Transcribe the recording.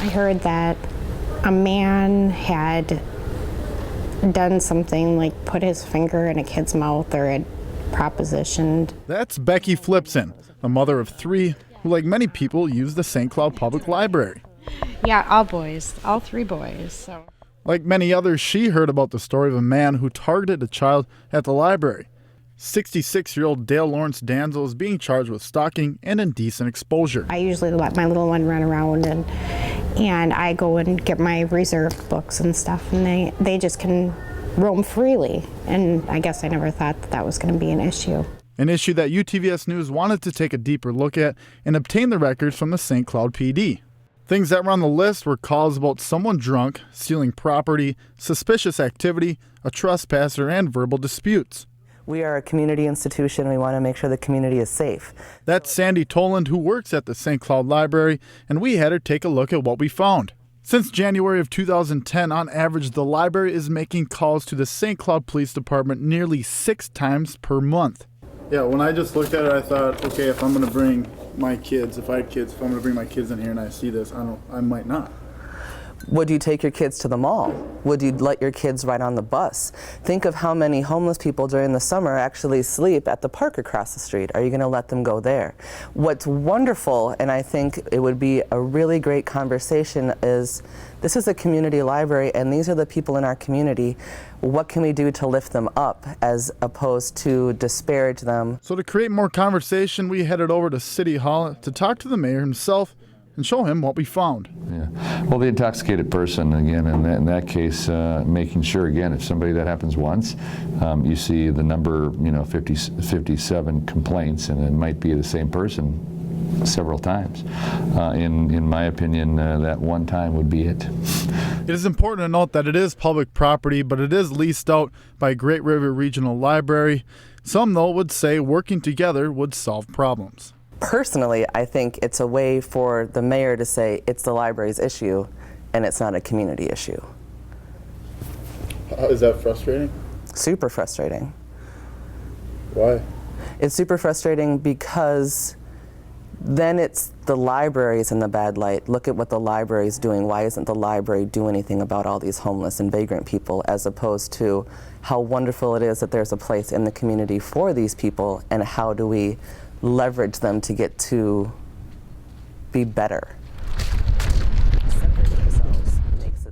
I heard that a man had done something like put his finger in a kid's mouth or had propositioned. That's Becky Flipson, a mother of 3 who, like many people, use the St. Cloud Public Library. Yeah, all boys, all 3 boys. So. Like many others, she heard about the story of a man who targeted a child at the library. 66-year-old Dale Lawrence Danzel is being charged with stalking and indecent exposure. I usually let my little one run around and I go and get my reserved books and stuff, and they just can roam freely. And I guess I never thought that was going to be an issue. An issue that UTVS News wanted to take a deeper look at and obtain the records from the St. Cloud PD. Things that were on the list were calls about someone drunk, stealing property, suspicious activity, a trespasser, and verbal disputes. We are a community institution. We want to make sure the community is safe. That's Sandy Toland, who works at the St. Cloud Library, and we had her take a look at what we found. Since January of 2010, on average, the library is making calls to the St. Cloud Police Department nearly 6 times per month. Yeah, when I just looked at it, I thought, okay, if I'm going to bring my kids, if I'm going to bring my kids in here and I see this, I might not. Would you take your kids to the mall? Would you let your kids ride on the bus? Think of how many homeless people during the summer actually sleep at the park across the street. Are you going to let them go there? What's wonderful, and I think it would be a really great conversation, is this is a community library and these are the people in our community. What can we do to lift them up as opposed to disparage them? So to create more conversation, we headed over to City Hall to talk to the mayor himself and show him what we found. Yeah. Well, the intoxicated person, again, in that case, making sure, again, if somebody that happens once, you see the number, 57 complaints, and it might be the same person several times. In my opinion, that one time would be it. It is important to note that it is public property, but it is leased out by Great River Regional Library. Some, though, would say working together would solve problems. Personally, I think it's a way for the mayor to say it's the library's issue and it's not a community issue. Is that frustrating? Super frustrating. Why? It's super frustrating because then it's the library's in the bad light. Look at what the library's doing. Why isn't the library doing anything about all these homeless and vagrant people, as opposed to how wonderful it is that there's a place in the community for these people, and how do we leverage them to get to be better.